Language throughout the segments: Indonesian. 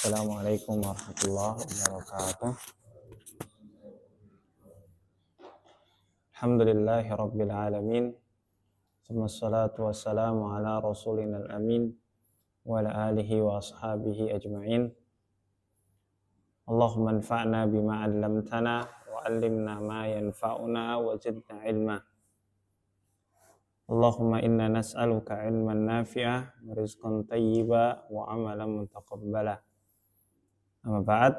Assalamualaikum warahmatullahi wabarakatuh. Alhamdulillahi rabbil alamin. Wassalatu wassalamu ala rasulina al-amin wa ala alihi wa ashabihi ajma'in. Allahumma anfa'na bima 'allamtana wa 'allimna ma yanfa'una wa zidna ilma. Allahumma inna nas'aluka 'ilman nafi'a wa rizqan thayyiba wa 'amalan mutaqabbala. Amma ba'd,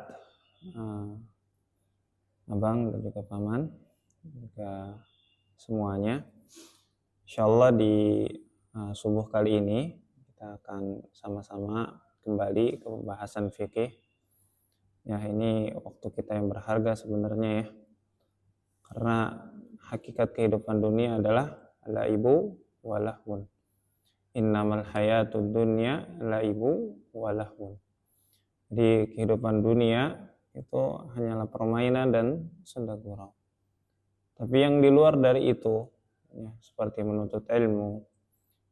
abang dan juga paman, juga semuanya. Insyaallah di subuh kali ini kita akan sama-sama kembali ke pembahasan fikih. Ya, ini waktu kita yang berharga sebenarnya ya. Karena hakikat kehidupan dunia adalah laibu wa lahwun. Innamal hayatud dunya laibu wa lahwun. Di kehidupan dunia itu hanyalah permainan dan senda gurau. Tapi yang di luar dari itu, ya, seperti menuntut ilmu,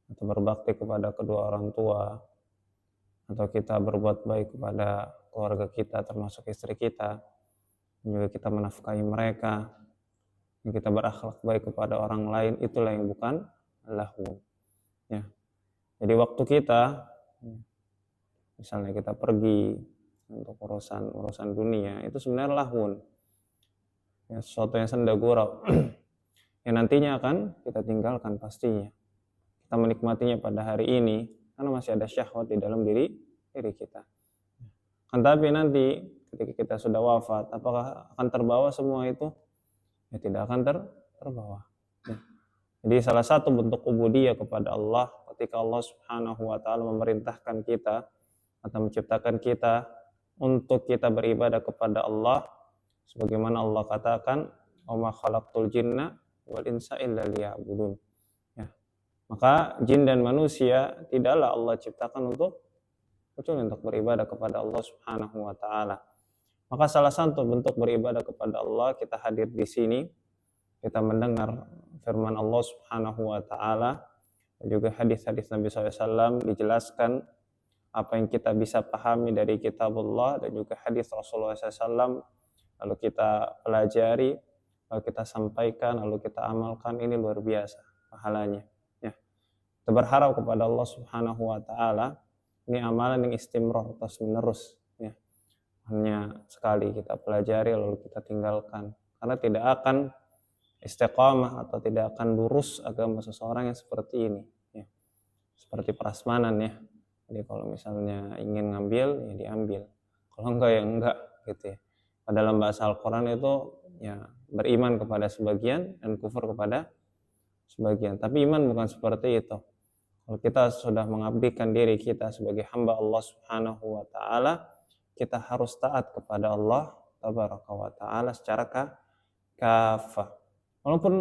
atau berbakti kepada kedua orang tua, atau kita berbuat baik kepada keluarga kita, termasuk istri kita, dan juga kita menafkahi mereka, dan kita berakhlak baik kepada orang lain, itulah yang bukan lahwu. Ya. Jadi waktu kita, misalnya kita pergi untuk urusan dunia, itu sebenarnya lahwun, ya, sesuatu yang senda gurau yang nantinya akan kita tinggalkan pastinya. Kita menikmatinya pada hari ini karena masih ada syahwat di dalam diri kita. Kan tapi nanti ketika kita sudah wafat, apakah akan terbawa semua itu? Ya, tidak akan terbawa. Ya. Jadi salah satu bentuk ubudiyah kepada Allah ketika Allah Subhanahu wa taala memerintahkan kita atau menciptakan kita untuk kita beribadah kepada Allah, sebagaimana Allah katakan, "Wa ma khalaqtul jinna wal insa illa liya'budun." Ya. Maka jin dan manusia tidaklah Allah ciptakan kecuali untuk beribadah kepada Allah Subhanahu wa taala. Maka salah satu bentuk beribadah kepada Allah, kita hadir di sini, kita mendengar firman Allah Subhanahu wa taala dan juga hadis-hadis Nabi SAW, dijelaskan apa yang kita bisa pahami dari kitabullah dan juga hadis Rasulullah SAW, lalu kita pelajari, lalu kita sampaikan, lalu kita amalkan, ini luar biasa pahalanya. Ya. Kita berharap kepada Allah Subhanahu wa taala, ini amalan yang istimror, terus menerus. Ya. Hanya sekali kita pelajari lalu kita tinggalkan, karena tidak akan istiqamah atau tidak akan lurus agama seseorang yang seperti ini. Ya. Seperti prasmanan ya. Jadi kalau misalnya ingin ngambil, ya diambil. Kalau enggak, ya enggak gitu ya. Dalam bahasa Al-Quran itu ya beriman kepada sebagian dan kufur kepada sebagian. Tapi iman bukan seperti itu. Kalau kita sudah mengabdikan diri kita sebagai hamba Allah Subhanahu wa taala, kita harus taat kepada Allah Tabaraka wa taala secara kafah. Walaupun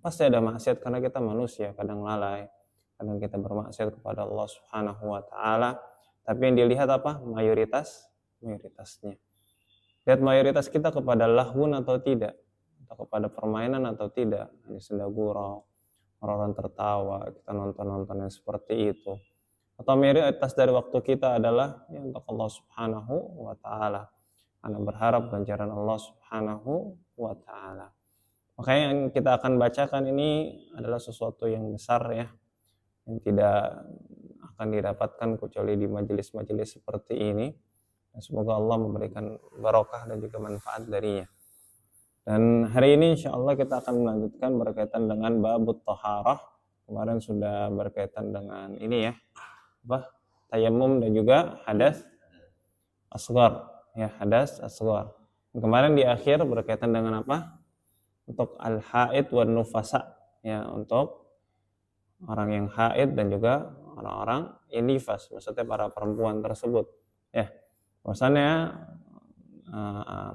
pasti ada maksiat karena kita manusia, kadang lalai, kadang kita bermaksiat kepada Allah Subhanahu wa taala, tapi yang dilihat apa? Mayoritasnya. Lihat mayoritas kita kepada lahwun atau tidak, atau kepada permainan atau tidak, hanya senda gurau, orang-orang tertawa, kita nonton-nonton yang seperti itu. Atau mayoritas dari waktu kita adalah ya, untuk Allah Subhanahu wa taala. Karena berharap ganjaran Allah Subhanahu wa taala. Makanya yang kita akan bacakan ini adalah sesuatu yang besar ya, yang tidak akan didapatkan kecuali di majelis-majelis seperti ini. Dan semoga Allah memberikan barokah dan juga manfaat darinya. Dan hari ini insya Allah kita akan melanjutkan berkaitan dengan babut taharah. Kemarin sudah berkaitan dengan ini ya, tayammum dan juga hadas asghar. Ya, hadas asghar. Kemarin di akhir berkaitan dengan apa? Untuk al-haid wan nufasa. Ya, untuk orang yang haid dan juga orang-orang yang nifas, maksudnya para perempuan tersebut. Ya, maksudnya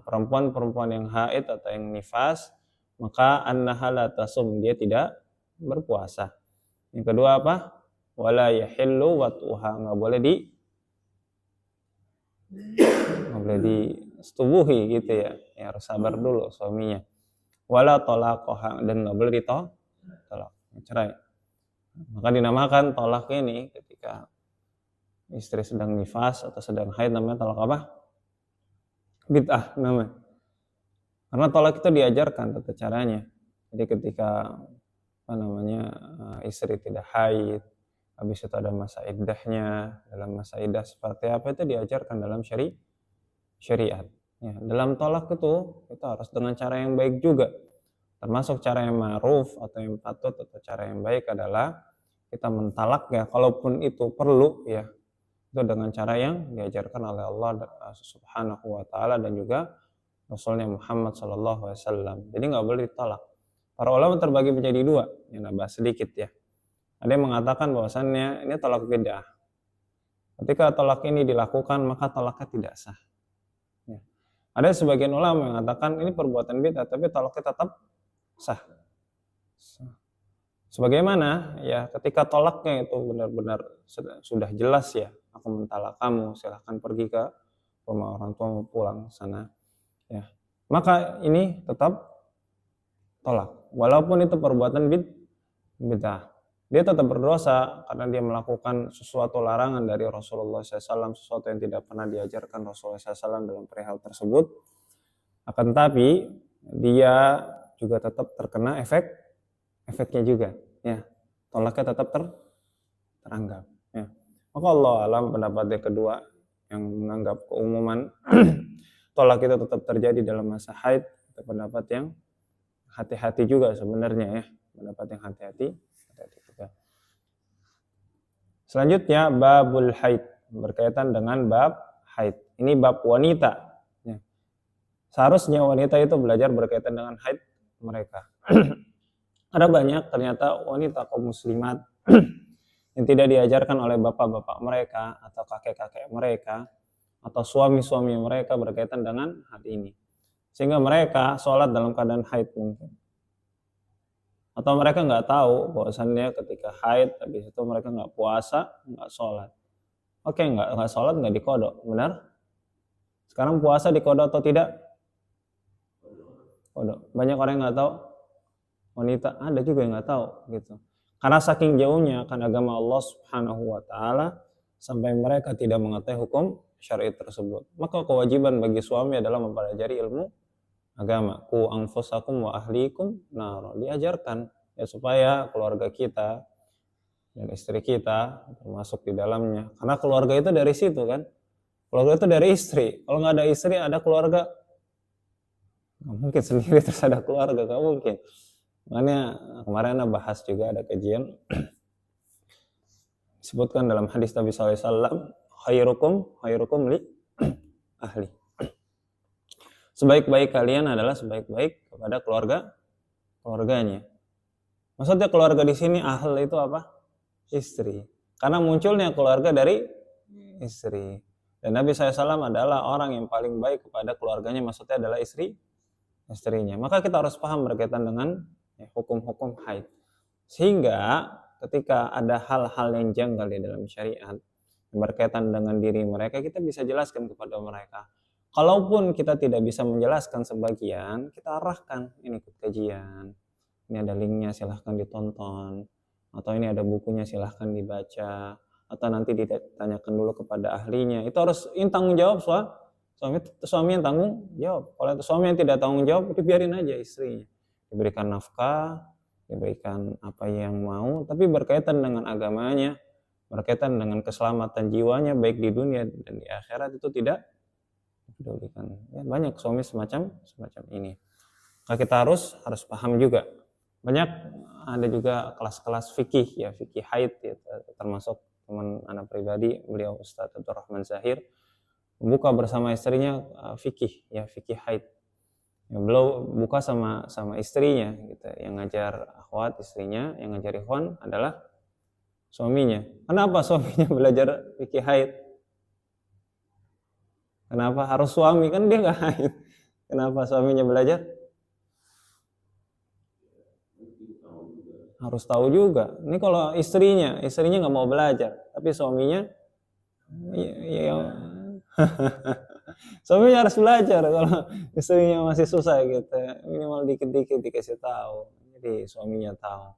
perempuan-perempuan yang haid atau yang nifas, maka annaha la tasum, dia tidak berpuasa. Yang kedua apa? Wala yahillu wat'uha, enggak boleh disetubuhi gitu ya. Ya harus sabar dulu suaminya. Wala talaqoha, dan enggak boleh ditolak, cerai. Maka dinamakan tolak ini ketika istri sedang nifas atau sedang haid, namanya talak apa? Bid'ah namanya. Karena talak itu diajarkan tata caranya. Jadi ketika istri tidak haid, habis itu ada masa iddahnya, dalam masa iddah seperti apa itu diajarkan dalam syariat. Ya, dalam talak itu kita harus dengan cara yang baik juga. Termasuk cara yang ma'ruf atau yang patut atau cara yang baik adalah kita mentalak ya, kalaupun itu perlu ya, itu dengan cara yang diajarkan oleh Allah Subhanahu wa taala dan juga Rasulnya Muhammad sallallahu alaihi wasallam. Jadi nggak boleh ditolak. Para ulama terbagi menjadi dua, yang bahas sedikit ya. Ada yang mengatakan bahwasannya ini talak bid'ah. Ketika talak ini dilakukan maka talaknya tidak sah. Ya. Ada sebagian ulama yang mengatakan ini perbuatan bid'ah tapi talaknya tetap sah. Sebagaimana ya ketika tolaknya itu benar-benar sudah jelas ya, aku mentalak kamu, silahkan pergi ke rumah orang tua, pulang sana. Ya, maka ini tetap tolak. Walaupun itu perbuatan bid'ah, dia tetap berdosa karena dia melakukan sesuatu larangan dari Rasulullah SAW, sesuatu yang tidak pernah diajarkan Rasulullah SAW dalam perihal tersebut. Akan tapi dia juga tetap terkena efeknya juga. Ya, tolaknya tetap teranggap. Ya. Maka Allah alam pendapat yang kedua yang menganggap keumuman tolak itu tetap terjadi dalam masa haid, itu pendapat yang hati-hati juga sebenarnya ya, pendapat yang hati-hati juga. Selanjutnya babul haid, berkaitan dengan bab haid. Ini bab wanita. Ya. Seharusnya wanita itu belajar berkaitan dengan haid mereka. Ada banyak ternyata wanita kaum muslimat yang tidak diajarkan oleh bapak-bapak mereka atau kakek-kakek mereka atau suami-suami mereka berkaitan dengan hal ini. Sehingga mereka sholat dalam keadaan haid mungkin. Atau mereka nggak tahu bahwasannya ketika haid, habis itu mereka nggak puasa, nggak sholat. Oke, nggak sholat, nggak dikodok, benar? Sekarang puasa dikodok atau tidak? Kodok. Banyak orang yang nggak tahu. Wanita ada juga yang nggak tahu gitu. Karena saking jauhnya akan agama Allah Subhanahu wa taala sampai mereka tidak mengetahui hukum syar'i tersebut. Maka kewajiban bagi suami adalah mempelajari ilmu agama. Ku anfusakum wa ahlikum nar. Diajarkan ya supaya keluarga kita dan istri kita termasuk di dalamnya. Karena keluarga itu dari situ kan. Keluarga itu dari istri. Kalau nggak ada istri ada keluarga. Nggak mungkin sendiri terus ada keluarga, nggak mungkin. Makanya kemarin bahas juga ada kajian disebutkan dalam hadis Nabi SAW, khairukum li ahli. Sebaik-baik kalian adalah sebaik-baik kepada keluarganya. Maksudnya keluarga di sini ahl itu apa? Istri. Karena munculnya keluarga dari istri. Dan Nabi SAW adalah orang yang paling baik kepada keluarganya, maksudnya adalah istrinya. Maka kita harus paham berkaitan dengan hukum-hukum haid. Sehingga ketika ada hal-hal yang janggal di dalam syariat yang berkaitan dengan diri mereka, kita bisa jelaskan kepada mereka. Kalaupun kita tidak bisa menjelaskan sebagian, kita arahkan, ini ikut kajian, ini ada linknya silahkan ditonton, atau ini ada bukunya silahkan dibaca, atau nanti ditanyakan dulu kepada ahlinya. Itu harus tanggung jawab suami yang tanggung jawab. Kalau suami yang tidak tanggung jawab, itu biarin aja istrinya. Diberikan nafkah, diberikan apa yang mau, tapi berkaitan dengan agamanya, berkaitan dengan keselamatan jiwanya, baik di dunia dan di akhirat, itu tidak dipedulikan. Ya, banyak suami semacam ini. Maka kita harus paham juga. Banyak ada juga kelas-kelas fikih ya, fikih haid ya, termasuk teman anak pribadi, beliau Ustaz Abdul Rahman Zahir, membuka bersama istrinya fikih ya, fikih haid. Ya, beliau buka sama istrinya gitu. Yang ngajar akhwat istrinya, yang ngajar ikhwan adalah suaminya. Kenapa suaminya belajar fikih haid? Kenapa harus suami? Kan dia nggak haid. Kenapa suaminya belajar? Harus tahu juga. Ini kalau istrinya nggak mau belajar, tapi suaminya ya suaminya harus belajar. Kalau istrinya masih susah gitu, minimal dikit-dikit dikasih tahu, jadi suaminya tahu.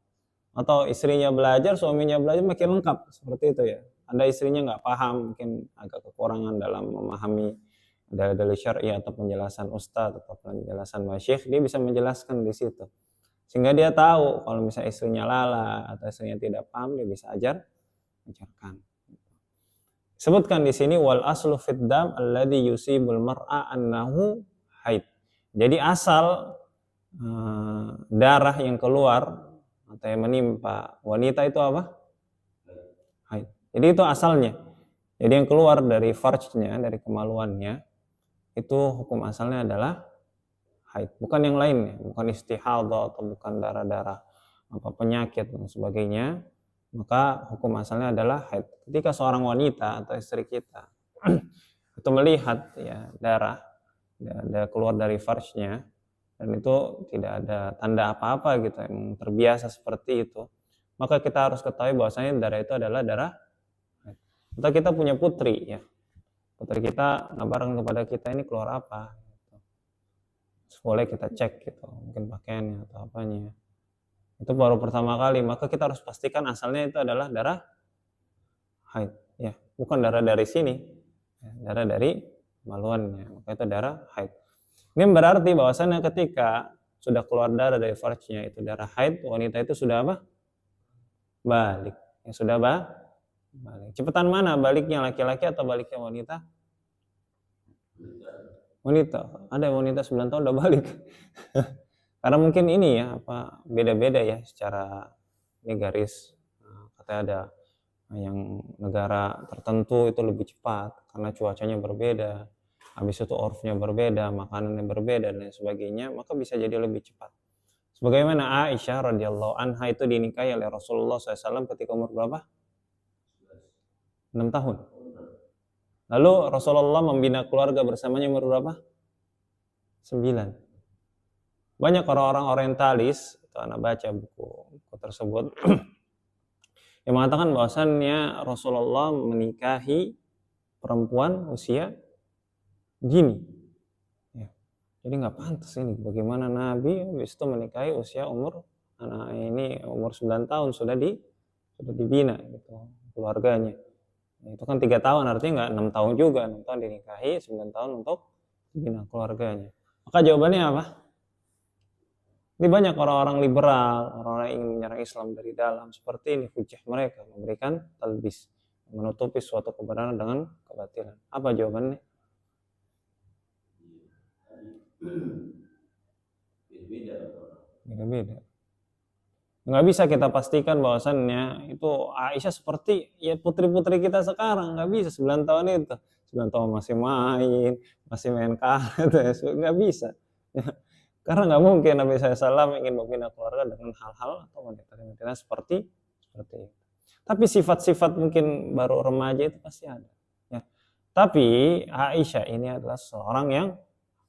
Atau istrinya belajar, suaminya belajar, makin lengkap seperti itu ya. ada istrinya nggak paham, mungkin agak kekurangan dalam memahami dalil syar'i atau penjelasan ustadz atau penjelasan masyayikh, dia bisa menjelaskan di situ. Sehingga dia tahu kalau misalnya istrinya lala atau istrinya tidak paham, dia bisa ajarkan. Sebutkan di sini wal aslu fid dam alladhi yusibul mar'a annahu haid. Jadi asal darah yang keluar atau yang menimpa wanita itu apa? Haid. Jadi itu asalnya. Jadi yang keluar dari farjnya, dari kemaluannya, itu hukum asalnya adalah haid, bukan yang lainnya, bukan istihadah atau bukan darah-darah apa penyakit dan sebagainya. Maka hukum asalnya adalah haid. Ketika seorang wanita atau istri kita itu melihat ya darah keluar dari farjnya dan itu tidak ada tanda apa-apa gitu, emang terbiasa seperti itu, maka kita harus ketahui bahwasanya darah itu adalah darah haid. Atau kita punya putri ya, putri kita ngabarin kepada kita ini keluar apa, boleh kita cek gitu, mungkin pakaiannya atau apanya, itu baru pertama kali, maka kita harus pastikan asalnya itu adalah darah haid ya, bukan darah dari sini, darah dari kemaluannya, maka itu darah haid. Ini berarti bahwasannya ketika sudah keluar darah dari farjnya itu darah haid, wanita itu sudah apa? Balik. Ya sudah balik. Cepetan mana baliknya, laki-laki atau baliknya wanita? Wanita. Ada wanita 9 tahun udah balik. Karena mungkin ini ya apa beda-beda ya secara ini garis, katanya ada yang negara tertentu itu lebih cepat karena cuacanya berbeda, habis itu orfnya berbeda, makanannya berbeda dan sebagainya, maka bisa jadi lebih cepat. Sebagaimana Aisyah radhiyallahu anha itu dinikahi oleh Rasulullah SAW ketika umur berapa? 6 tahun. Lalu Rasulullah membina keluarga bersamanya umur berapa? 9. Banyak orang-orang orientalis, itu anak baca buku tersebut, yang mengatakan bahwasannya Rasulullah menikahi perempuan usia gini. Ya. Jadi nggak pantas ini. Bagaimana Nabi habis itu menikahi usia umur anak ini umur 9 tahun sudah dibina gitu keluarganya. Itu kan 3 tahun, artinya nggak 6 tahun juga, 6 tahun dinikahi, 9 tahun untuk bina keluarganya. Maka jawabannya apa? Ini banyak orang-orang liberal, orang-orang yang ingin menyerang Islam dari dalam, seperti ini hujah mereka, memberikan talbis, menutupi suatu kebenaran dengan kebatilan. Apa jawabannya? Beda-beda. Nggak bisa kita pastikan bahwasannya itu Aisyah seperti ya putri-putri kita sekarang, nggak bisa 9 tahun itu 9 tahun masih main karet, nggak bisa ya. Karena nggak mungkin Nabi SAW ingin membina keluarga dengan hal-hal atau wanita seperti itu. Tapi sifat-sifat mungkin baru remaja itu pasti ada ya. Tapi Aisyah ini adalah seorang yang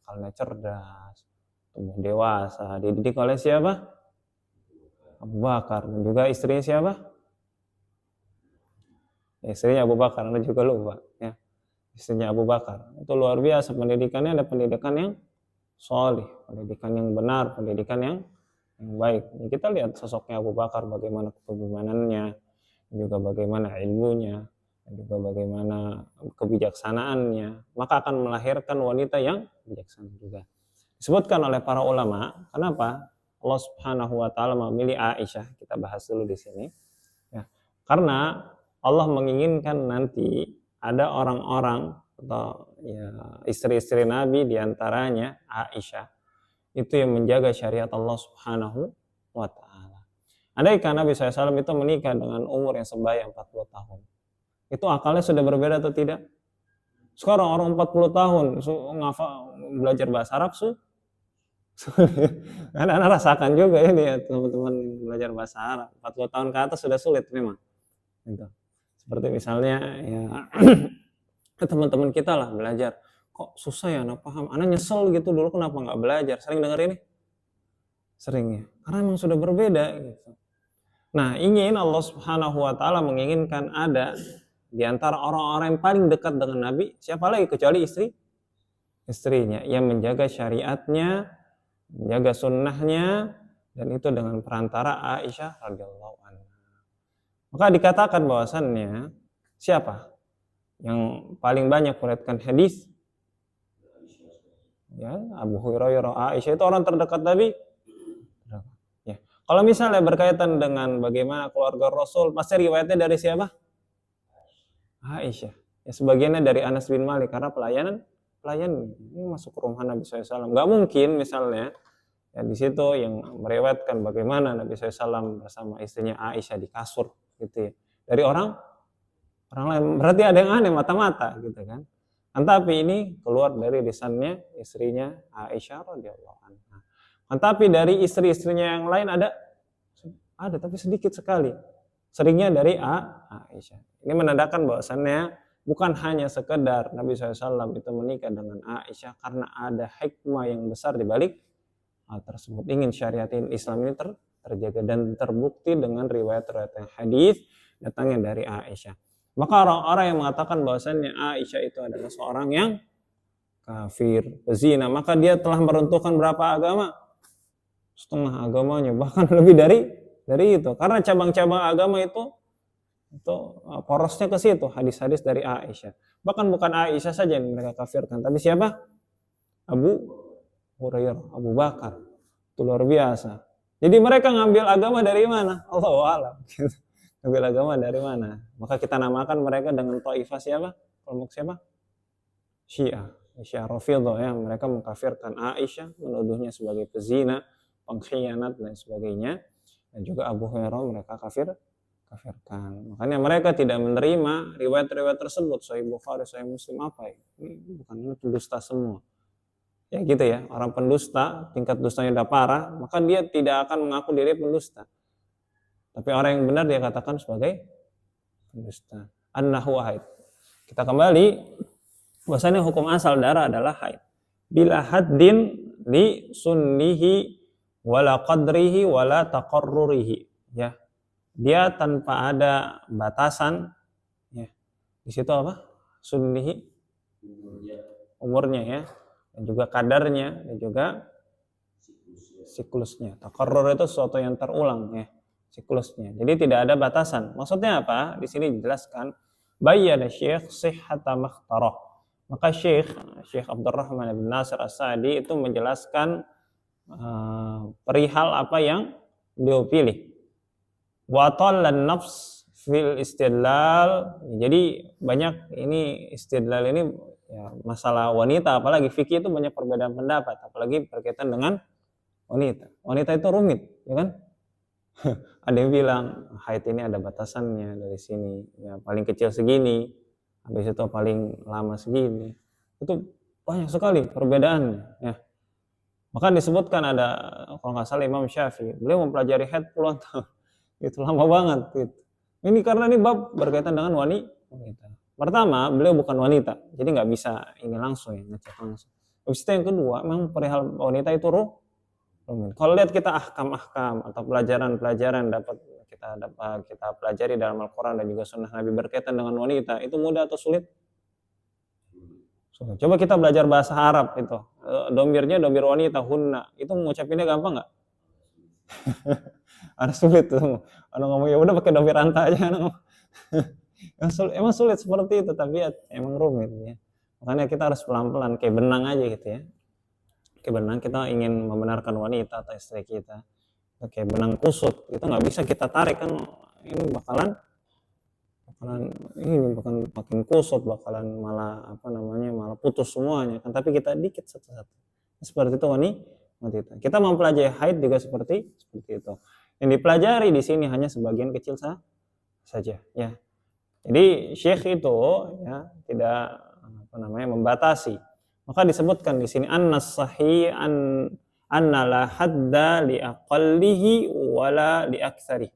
akalnya cerdas, tumbuh dewasa, dididik oleh siapa? Abu Bakar. Dan juga istrinya siapa? Istrinya Abu Bakar, Anda juga lupa ya. Istrinya Abu Bakar. Itu luar biasa pendidikannya, ada pendidikan yang solih, pendidikan yang benar, pendidikan yang baik. Ya, kita lihat sosoknya Abu Bakar, bagaimana kepemimpinannya, juga bagaimana ilmunya, dan juga bagaimana kebijaksanaannya, maka akan melahirkan wanita yang bijaksana juga. Disebutkan oleh para ulama, kenapa Allah Subhanahu wa taala memilih Aisyah? Kita bahas dulu di sini. Ya. Karena Allah menginginkan nanti ada orang-orang atau ya, istri-istri Nabi diantaranya Aisyah itu yang menjaga syariat Allah Subhanahu wa taala. Andaikan Nabi SAW itu menikah dengan umur yang sebaya 40 tahun, itu akalnya sudah berbeda atau tidak? Sekarang orang 40 tahun belajar bahasa Arab anak-anak rasakan juga ini ya teman-teman belajar bahasa Arab 40 tahun ke atas sudah sulit memang gitu. Seperti misalnya ya teman-teman kita lah belajar kok susah ya anak paham, anak nyesel gitu dulu kenapa nggak belajar, sering dengar ini? Sering ya, karena memang sudah berbeda gitu. Nah ingin Allah Subhanahu wa taala menginginkan ada di antara orang-orang yang paling dekat dengan Nabi, siapa lagi kecuali istrinya yang menjaga syariatnya, menjaga sunnahnya, dan itu dengan perantara Aisyah radhiyallahu anha. Maka dikatakan bahwasannya siapa yang paling banyak meriwayatkan hadis? Ya, Abu Hurairah, Aisyah, itu orang terdekat Nabi. Ya. Kalau misalnya berkaitan dengan bagaimana keluarga Rasul, pasti riwayatnya dari siapa? Aisyah. Ya, sebagiannya dari Anas bin Malik karena pelayan ini masuk ke rumah Nabi SAW. Nggak mungkin misalnya ya di situ yang meriwayatkan bagaimana Nabi SAW bersama istrinya Aisyah di kasur gitu ya. Dari orang lain, berarti ada yang aneh mata-mata gitu kan. Tapi ini keluar dari lisannya istrinya Aisyah radhiyallahu anha. Tapi dari istri-istrinya yang lain ada tapi sedikit sekali. Seringnya dari Aisyah. Ini menandakan bahwasannya bukan hanya sekedar Nabi SAW itu menikah dengan Aisyah karena ada hikmah yang besar di balik hal tersebut. Ingin syariat Islam ini terjaga dan terbukti dengan riwayat-riwayat hadis datangnya dari Aisyah. Maka orang-orang yang mengatakan bahwasannya Aisyah itu adalah seorang yang kafir, pezina, maka dia telah meruntuhkan berapa agama? Setengah agamanya, bahkan lebih dari itu. Karena cabang-cabang agama itu porosnya ke situ, hadis-hadis dari Aisyah. Bahkan bukan Aisyah saja yang mereka kafirkan, tapi siapa? Abu Hurairah, Abu Bakar. Itu luar biasa. Jadi mereka ngambil agama dari mana? Allahu a'lam. Ngambil agama dari mana? Maka kita namakan mereka dengan Taifah siapa? Kelompok siapa? Syiah Rafidhah ya. Mereka mengkafirkan Aisyah, menuduhnya sebagai pezina, pengkhianat dan sebagainya. Dan juga Abu Hurairah mereka kafirkan. Makanya mereka tidak menerima riwayat-riwayat tersebut. Sahih Bukhari, Sahih Muslim apa ya? Ini bukan pendusta semua. Ya gitu ya, orang pendusta, tingkat dustanya udah parah, maka dia tidak akan mengaku diri pendusta. Tapi orang yang benar dia katakan sebagai pendusta. Annahu haid. Kita kembali, bahwasanya hukum asal darah adalah haid. Bila haddin li sunnihi wala qadrihi wala taqarrurihi. Ya. Dia tanpa ada batasan, ya. Di situ apa? Sunnihi, umurnya ya, dan juga kadarnya, dan juga siklusnya. Taqarrur itu sesuatu yang terulang ya, siklusnya. Jadi tidak ada batasan. Maksudnya apa? Di sini dijelaskan bayyana Syekh sihhata makhtarah. Maka Syekh Abdurrahman bin Nasir As-Sa'di itu menjelaskan perihal apa yang beliau pilih. Wa tallan nafs fil istidlal. Jadi banyak ini istidlal ini ya, masalah wanita, apalagi fikih itu banyak perbedaan pendapat, apalagi berkaitan dengan wanita. Wanita itu rumit, ya kan? Ada yang bilang haid ini ada batasannya dari sini, ya paling kecil segini, habis itu paling lama segini. Itu banyak sekali perbedaannya, ya. Maka disebutkan ada, kalau nggak salah Imam Syafi'i, beliau mempelajari haid puluhan tahun. Itu lama banget gitu. Ini karena ini bab berkaitan dengan wanita. Pertama, beliau bukan wanita, jadi nggak bisa ini langsung ya, ngecek langsung. Habis itu yang kedua, memang perihal wanita itu rumit. Kalau lihat kita ahkam atau pelajaran-pelajaran kita pelajari dalam Al-Quran dan juga Sunnah Nabi berkaitan dengan wanita, itu mudah atau sulit? Sulit. Coba kita belajar bahasa Arab itu, domirnya domir wanita, hunna, itu mengucapinnya gampang nggak? Ada sulit tuh. Orang ngomong ya udah pakai domir anta aja. Emang sulit seperti itu, tapi ya, emang rumit ya. Makanya kita harus pelan-pelan kayak benang aja gitu ya. Kayak benang, kita ingin membenarkan wanita atau istri kita. Kayak benang kusut, itu nggak bisa kita tarik kan, ini bakalan makin kusut, bakalan malah malah putus semuanya kan. Tapi kita dikit satu-satu. Seperti itu wanita. Kita mempelajari haid juga seperti itu. Yang dipelajari di sini hanya sebagian kecil saja ya. Jadi syekh itu ya tidak membatasi. Maka disebutkan di sini annas sahih anna la hadda li aqallihi wala li aktsari.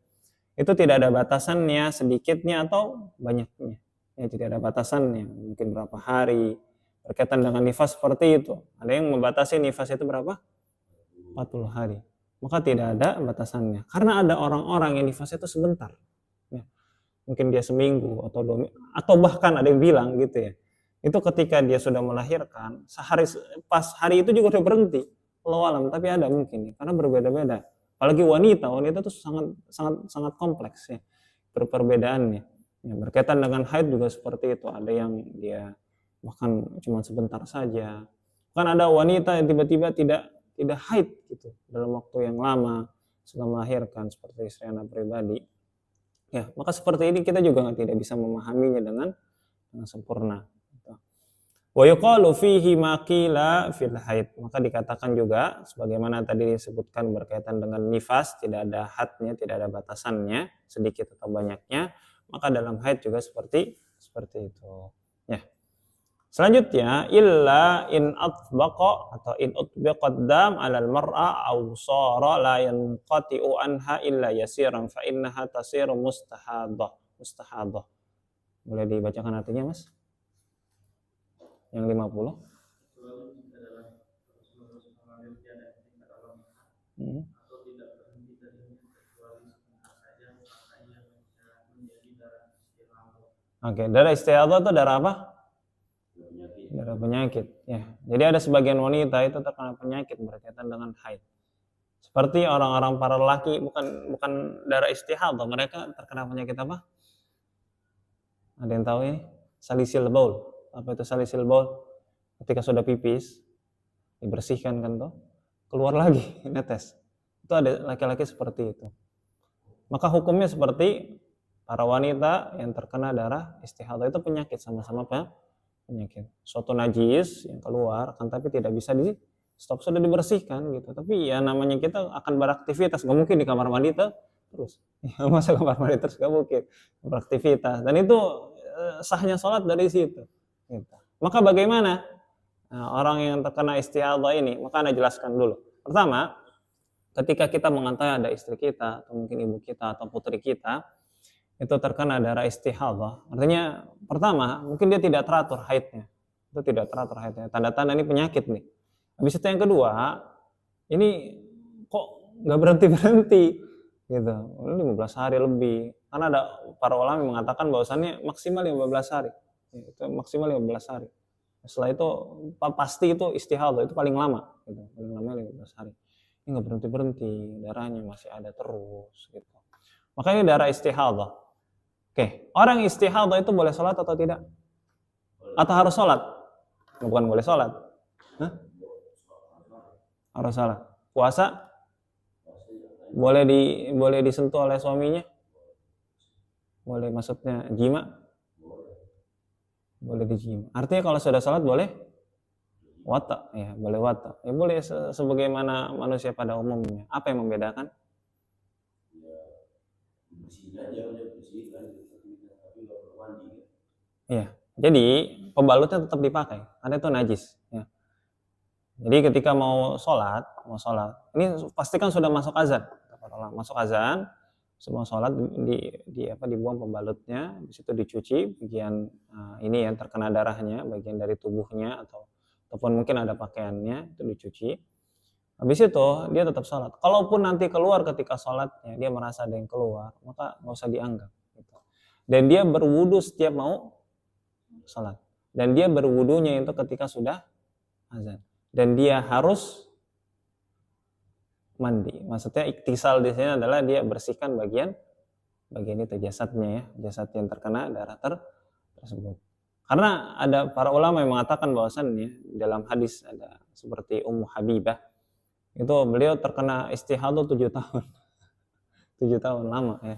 Itu tidak ada batasannya sedikitnya atau banyaknya. Ya, tidak ada batasannya, mungkin berapa hari. Berkaitan dengan nifas seperti itu. Ada yang membatasi nifas itu berapa? 40 hari. Maka tidak ada batasannya. Karena ada orang-orang yang nifas itu sebentar. Ya. Mungkin dia seminggu atau 2 minggu, atau bahkan ada yang bilang gitu ya. Itu ketika dia sudah melahirkan, pas hari itu juga udah berhenti. Wallahu alam, tapi ada mungkin ya, karena berbeda-beda. Apalagi wanita itu sangat kompleks ya perbedaannya. Ya, berkaitan dengan haid juga seperti itu. Ada yang dia bahkan cuma sebentar saja. Kan ada wanita yang tiba-tiba tidak haid gitu dalam waktu yang lama setelah melahirkan, seperti istri anak pribadi. Ya, maka seperti ini kita juga tidak bisa memahaminya dengan sempurna. Wa yuqalu fihi ma qila fil haid. Maka dikatakan juga sebagaimana tadi disebutkan berkaitan dengan nifas, tidak ada hadnya, tidak ada batasannya, sedikit atau banyaknya, maka dalam haid juga seperti itu. Ya. Selanjutnya, illa in atbaqa atau in utbiqad dam 'ala al-mar'a aw sara la yanqati'u anha illa yasiran fa innaha tasiru mustahadah. Boleh dibacakan artinya, Mas? Yang 50. Oke, darah istihadah itu darah apa? Darah penyakit. Ya, jadi ada sebagian wanita itu terkena penyakit berkaitan dengan haid. Seperti orang-orang para lelaki bukan darah istihadah, mereka terkena penyakit apa? Ada yang tahu ini? Salisil baul. Apa itu salisil baul? Ketika sudah pipis, dibersihkan kan tuh, keluar lagi netes. Itu ada laki-laki seperti itu. Maka hukumnya seperti para wanita yang terkena darah istihadah, itu penyakit, sama-sama penyakit. Suatu najis yang keluar kan, tapi tidak bisa di stop, sudah dibersihkan gitu. Tapi ya namanya kita akan beraktivitas, nggak mungkin di kamar mandi terus. Ya, masa kamar mandi terus nggak mungkin beraktivitas. Dan itu sahnya sholat dari situ. Gitu. Maka bagaimana orang yang terkena istihadah ini? Maka Anda jelaskan dulu. Pertama, ketika kita mengetahui ada istri kita, atau mungkin ibu kita, atau putri kita, itu terkena darah istihadah. Artinya, pertama, mungkin dia tidak teratur haidnya. Itu tidak teratur haidnya. Tanda-tanda ini penyakit nih. Habis itu yang kedua, ini kok nggak berhenti-berhenti. Gitu. Ini 15 hari lebih. Karena ada para ulama yang mengatakan bahwasannya maksimal 15 hari. Itu maksimal 15 hari. Setelah itu pasti itu istihadah, itu paling lama. Gitu. Paling lama 15 hari. Ini nggak berhenti-berhenti, darahnya masih ada terus. Gitu. Makanya darah istihadah. Oke, orang istihadah itu boleh sholat atau tidak? Atau harus sholat? Bukan boleh sholat. Hah? Harus sholat. Puasa? Boleh disentuh oleh suaminya? Boleh, maksudnya jima? Boleh dijima. Artinya kalau sudah sholat boleh wata, ya boleh wata. Ya boleh sebagaimana manusia pada umumnya. Apa yang membedakan? Ya, jadi pembalutnya tetap dipakai, karena itu najis. Ya. Jadi ketika mau sholat, ini pastikan sudah masuk azan. Masuk azan, semua sholat dibuang pembalutnya, di situ dicuci bagian ini yang terkena darahnya, bagian dari tubuhnya ataupun mungkin ada pakaiannya, itu dicuci. Habis itu dia tetap sholat. Kalaupun nanti keluar ketika sholatnya dia merasa ada yang keluar, maka nggak usah dianggap. Gitu. Dan dia berwudu setiap mau sholat. Dan dia berwudunya itu ketika sudah azan. Dan dia harus mandi. Maksudnya iktisal di sini adalah dia bersihkan bagian itu jasadnya, ya, jasad yang terkena darah tersebut. Karena ada para ulama yang mengatakan bahwasannya dalam hadis ada seperti Ummu Habibah, itu beliau terkena istihadah 7 tahun. 7 tahun lama ya.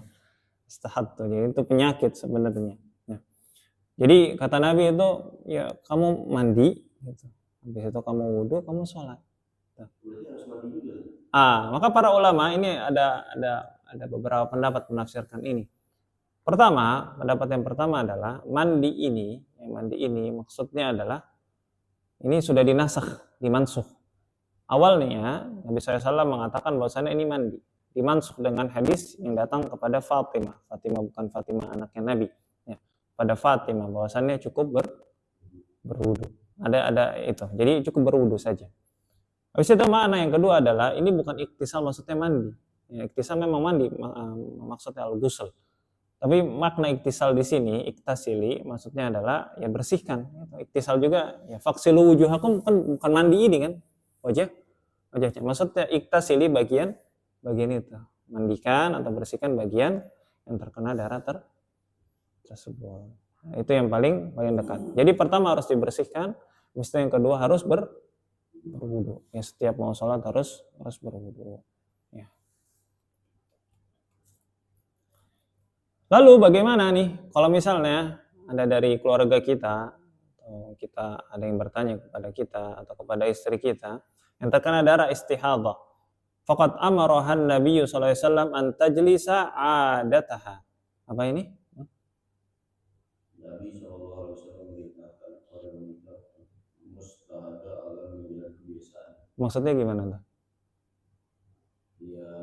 Istihadah, jadi itu penyakit sebenarnya. Ya. Jadi kata Nabi itu, ya kamu mandi gitu. Habis itu kamu wudu, kamu sholat. Maka para ulama ini ada beberapa pendapat menafsirkan ini. Pertama, pendapat yang pertama adalah mandi ini maksudnya adalah ini sudah dimansuh. Awalnya Nabi SAW mengatakan bahwasanya ini mandi, dimansuh dengan hadis yang datang kepada Fatimah bukan Fatimah anaknya Nabi, ya, pada Fatimah bahwasannya cukup berwudu. Ada itu. Jadi cukup berwudu saja. Habis itu makna yang kedua adalah ini bukan iktisal maksudnya mandi. Ya, iktisal memang mandi maksudnya al-ghusl. Tapi makna iktisal di sini, iktasili maksudnya adalah ya bersihkan. Iktisal juga ya faksilu wujuhakum bukan mandi ini kan. Wajahnya. Maksudnya iktasili bagian itu. Mandikan atau bersihkan bagian yang terkena darah tersebut. Nah, itu yang paling dekat. Jadi pertama harus dibersihkan, habis itu yang kedua harus berwudu. Ya, setiap mau sholat harus berwudu. Ya. Lalu bagaimana nih kalau misalnya ada dari keluarga kita, atau kita ada yang bertanya kepada kita atau kepada istri kita yang terkena darah istihadhah. Faqad amarahan Nabi sallallahu alaihi wasallam an tajlisa adataha. Apa ini? Nabi sallallahu alaihi wasallam memerintahkan kepada wanita mustahadah agar menjalankan kebiasaan. Maksudnya gimana tuh? Ya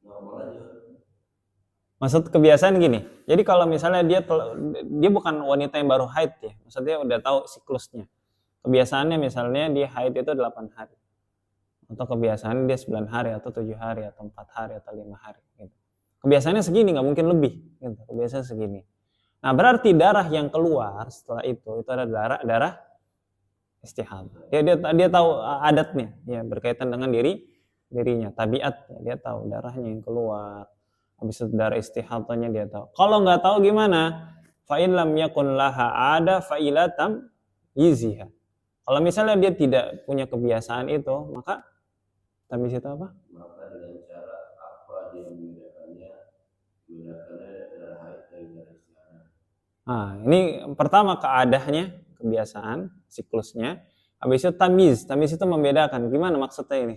normal aja. Maksud kebiasaan gini. Jadi kalau misalnya dia bukan wanita yang baru haid ya. Maksudnya udah tahu siklusnya. Kebiasaannya misalnya dia haid itu 8 hari. Atau kebiasaan dia 9 hari atau 7 hari atau 4 hari atau 5 hari gitu. Kebiasaannya segini, nggak mungkin lebih gitu. Kebiasaan segini. Nah, berarti darah yang keluar setelah itu adalah darah istihadhah. Dia tahu adatnya ya, berkaitan dengan dirinya, tabiat ya, dia tahu darahnya yang keluar. Habis itu darah istihadhahnya dia tahu. Kalau nggak tahu gimana? Fa in lam yakun laha ada fa ilatam yiziha. Kalau misalnya dia tidak punya kebiasaan itu, maka tamyiz itu apa? Maka dengan cara apa dia menggunakannya darah haid dari darah istihadhah. Nah, ini pertama keadaannya, kebiasaan, siklusnya. Habis itu tamyiz. Tamyiz itu membedakan. Gimana maksudnya ini?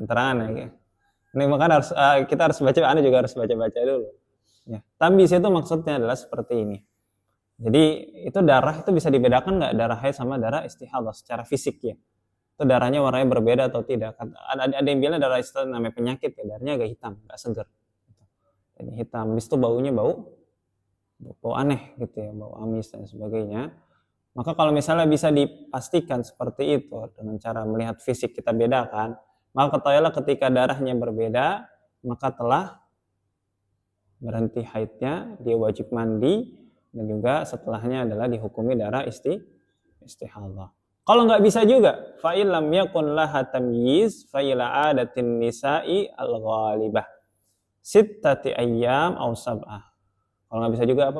Keterangan ya. Ini makanya kita harus baca, Anda juga harus baca-baca dulu. Ya. Tamyiz itu maksudnya adalah seperti ini. Jadi itu darah itu bisa dibedakan nggak darah haid sama darah istihadhah secara fisik ya? Itu darahnya warnanya berbeda atau tidak? Ada yang bilang darah istihadhah namanya penyakit ya, darahnya agak hitam, nggak seger. Jadi hitam, habis itu baunya bau aneh gitu ya, bau amis dan sebagainya. Maka kalau misalnya bisa dipastikan seperti itu dengan cara melihat fisik kita bedakan, maka ketahuilah ketika darahnya berbeda, maka telah berhenti haidnya, dia wajib mandi, dan juga setelahnya adalah dihukumi darah istihadhah. Kalau nggak bisa juga, fa illam yakun laha tamyiz fa ila adatin nisa'i al-ghalibah sittati ayyam aw sab'ah. Kalau nggak bisa juga apa?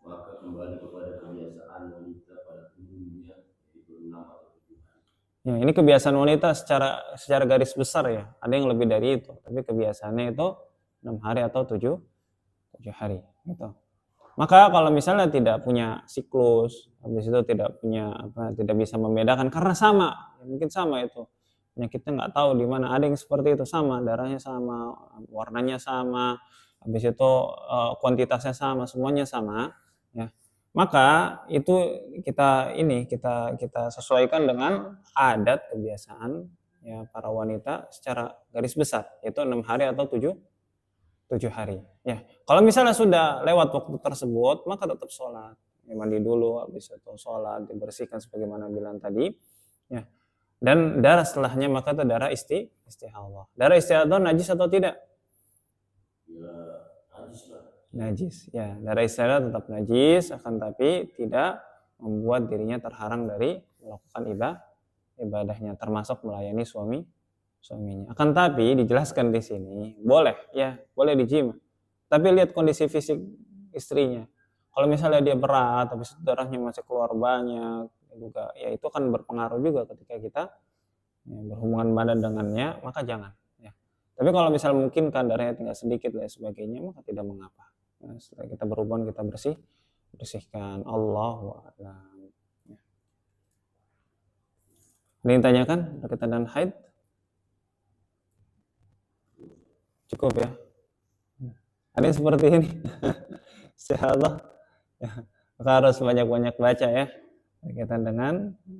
Maka kembali kepada kebiasaan wanita pada umumnya, yaitu 6 atau 7 hari. Ya, ini kebiasaan wanita secara garis besar ya. Ada yang lebih dari itu, tapi kebiasaannya itu 6 hari atau 7 hari gitu. Maka kalau misalnya tidak punya siklus, habis itu tidak bisa membedakan karena sama, mungkin sama itu penyakitnya, nggak tahu di mana. Ada yang seperti itu, sama darahnya sama, warnanya sama, habis itu kuantitasnya sama, semuanya sama ya. Maka itu kita sesuaikan dengan adat kebiasaan ya para wanita secara garis besar, yaitu 6 hari atau 7 hari ya. Kalau misalnya sudah lewat waktu tersebut, maka tetap sholat ya, mandi dulu, habis itu sholat, dibersihkan sebagaimana bilang tadi ya. Dan darah setelahnya maka itu darah istihadhah. Darah istihadhah najis atau tidak? Ya, najis lah. Najis ya, darah istihadhah tetap najis, akan tapi tidak membuat dirinya terhalang dari melakukan ibadahnya, termasuk melayani suaminya. Akan tapi dijelaskan di sini boleh dijima, tapi lihat kondisi fisik istrinya. Kalau misalnya dia berat, tapi darahnya masih keluar banyak, juga ya itu akan berpengaruh juga ketika kita ya, berhubungan badan dengannya, maka jangan. Ya. Tapi kalau misalnya mungkin kan darahnya tinggal sedikit dan sebagainya, maka tidak mengapa. Nah, setelah kita berhubungan kita bersihkan. Allahu a'lam. Ya. Ada yang tanyakan berkaitan dengan haid? Cukup ya. Ada yang seperti ini. Istihadhah. Ya, maka harus banyak-banyak baca ya berkaitan dengan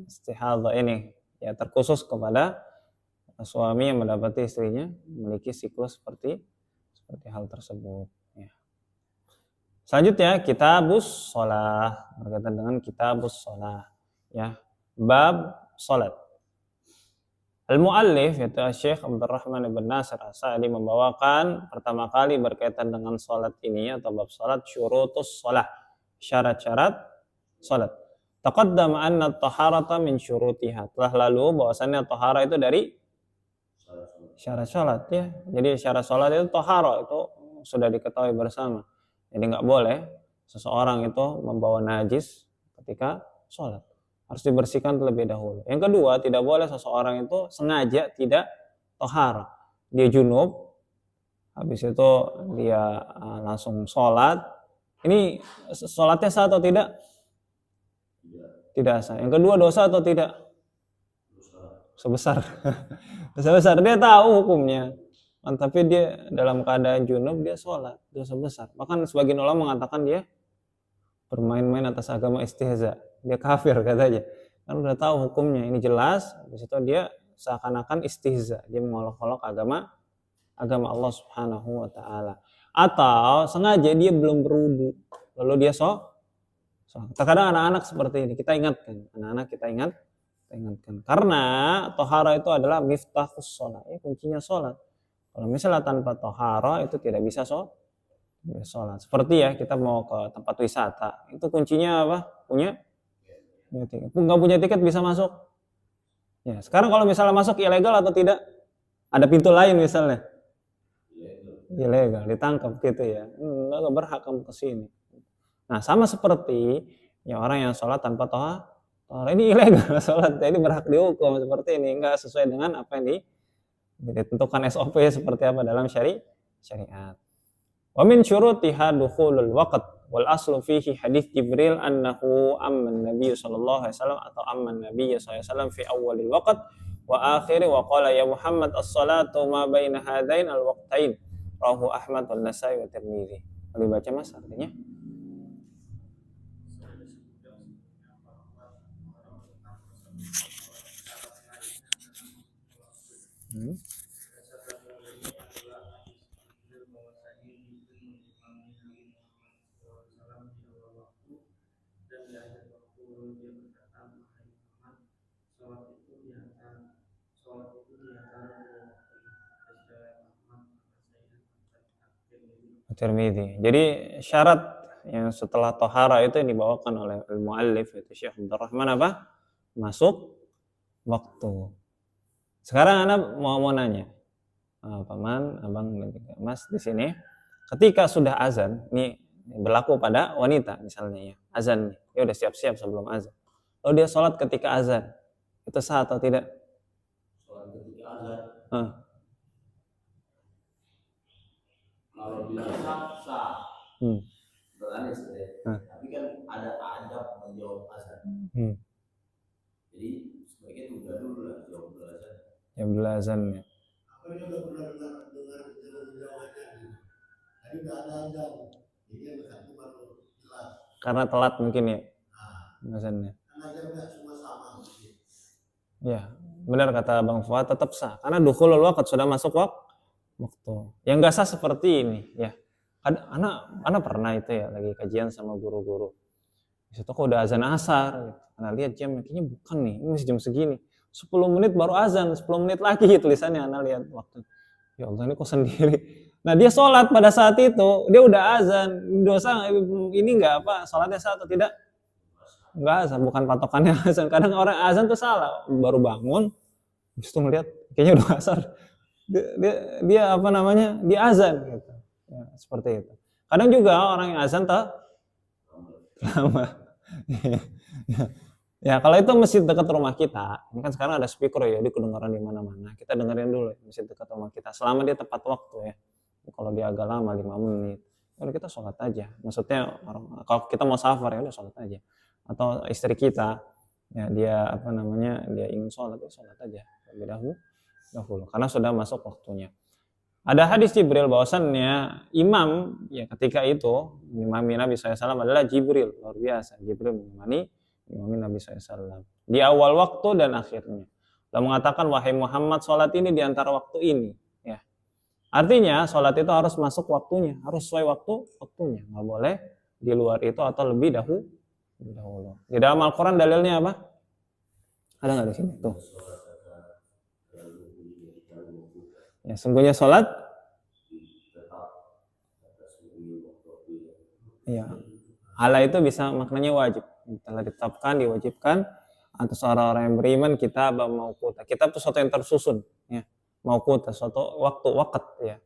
istihadhah ini. Ya, terkhusus kepada suami yang mendapati istrinya memiliki siklus seperti hal tersebut. Ya. Selanjutnya kitabus shalah, berkaitan dengan kitabus shalah. Ya, bab salat. Al-Mu'allif yaitu Syekh Abdurrahman ibn Nasir As-Sa'di membawakan pertama kali berkaitan dengan salat ini atau bab salat syurutus shalah, syarat-syarat salat. Taqaddama anna at-taharata min syurutiha. Telah lalu bahwasannya tahara itu dari syarat sholat ya. Jadi syarat sholat itu toharo, itu sudah diketahui bersama. Jadi nggak boleh seseorang itu membawa najis ketika sholat. Harus dibersihkan terlebih dahulu. Yang kedua, tidak boleh seseorang itu sengaja tidak toharo. Dia junub, habis itu dia langsung sholat. Ini sholatnya sah atau tidak? Tidak sah. Yang kedua, dosa atau tidak? Sebesar. Sebesar, dia tahu hukumnya. Tapi dia dalam keadaan junub, dia sholat, dosa besar. Bahkan sebagian ulama mengatakan dia bermain-main atas agama istihza. Dia kafir katanya. Kan udah tahu hukumnya, ini jelas. Habis itu dia seakan-akan istihza. Dia mengolok-olok agama Allah Subhanahu wa taala. Atau sengaja dia belum berwudu, lalu dia sholat. Terkadang anak-anak seperti ini, kita ingatkan. Anak-anak kita ingatkan. Karena tohara itu adalah miftahus sholat, kuncinya sholat. Kalau misalnya tanpa tohara itu tidak bisa sholat. Seperti ya, kita mau ke tempat wisata, itu kuncinya apa? Punya tiket. Nggak punya tiket bisa masuk. Ya, sekarang kalau misalnya masuk ilegal atau tidak? Ada pintu lain misalnya. Ilegal, ditangkap gitu ya. Nggak berhak kamu ke sini. Nah, sama seperti ya orang yang sholat tanpa tohara, ini ilegal sholat, jadi berhak dihukum seperti ini, nggak sesuai dengan apa yang ditentukan SOP seperti apa dalam syariat. Wa min syurutiha dukhulul waqt wal aslu fihi hadits Jibril annahu amman Nabi sallallahu alaihi wasallam atau amman Nabi sallallahu alaihi wasallam fi awwalil waqt wa akhiri wa qala ya Muhammad as-salatu ma baina hadain al-waqtain rawahu Ahmad wal Nasai wa Tirmidzi. Boleh baca Mas artinya? Tirmidzi. Jadi syarat yang setelah tohara itu yang dibawakan oleh al-muallif itu Syekh Abdul Rahman apa? Masuk waktu. Sekarang Anda mau nanya, Paman, Abang, Mas di sini, ketika sudah azan, ini berlaku pada wanita misalnya ya, azan, dia udah siap-siap sebelum azan. Lalu dia sholat ketika azan, itu sah atau tidak? Sholat ketika azan. Kalau bisa sah. Berani saja. Tapi kan ada adab menjawab azan. Jadi sebaiknya tunda dulu lah jawab azan. Jawab azan ya. Aku ini udah pernah dengar jawabannya. Tadi udah ada azan. Jadi yang berkati baru jelas. Karena telat mungkin ya. Azannya. Karena aja udah semua sama. Ya, benar kata Bang Fuad, tetap sah. Karena dukhulul waqt sudah masuk waktu. Yang nggak sah seperti ini ya. Anak pernah itu ya lagi kajian sama guru-guru. Di situ kok udah azan asar gitu. Anak lihat jam, kayaknya bukan nih, ini masih jam segini. 10 menit baru azan, 10 menit lagi tulisannya. Anak lihat waktu. Ya Allah, ini kok sendiri. Nah, dia sholat pada saat itu, dia udah azan. Dosa ini nggak apa, sholatnya sah atau tidak? Nggak azan, bukan patokannya azan. Kadang orang azan tuh salah, baru bangun, habis itu ngeliat kayaknya udah asar. Dia apa namanya? Dia azan gitu. Ya, seperti itu. Kadang juga orang yang azan lama. Ya, kalau itu masjid dekat rumah kita, ini kan sekarang ada speaker ya, di kedengaran di mana-mana. Kita dengerin dulu masjid dekat rumah kita. Selama dia tepat waktu ya. Kalau dia agak lama 5 menit, udah kita sholat aja. Maksudnya kalau kita mau safar ya udah sholat aja. Atau istri kita, ya dia apa namanya, dia ingin sholat ya sholat aja lebih dahulu. Karena sudah masuk waktunya. Ada hadis Jibril bahwasannya imam ya ketika itu imami Nabi SAW adalah Jibril, luar biasa. Jibril imami Nabi SAW di awal waktu dan akhirnya. Lalu mengatakan wahai Muhammad, sholat ini di antara waktu ini. Ya, artinya sholat itu harus masuk waktunya, harus sesuai waktunya, nggak boleh di luar itu atau lebih dahulu. Di dalam Al-Quran dalilnya apa? Ada nggak di sini? Tuh. Ya, sungguhnya sholat ya, ala itu bisa maknanya wajib, telah ditetapkan, diwajibkan atas orang-orang yang beriman. Kitab mau kuta, kitab itu sesuatu yang tersusun ya. mauqut, sesuatu waktu ya.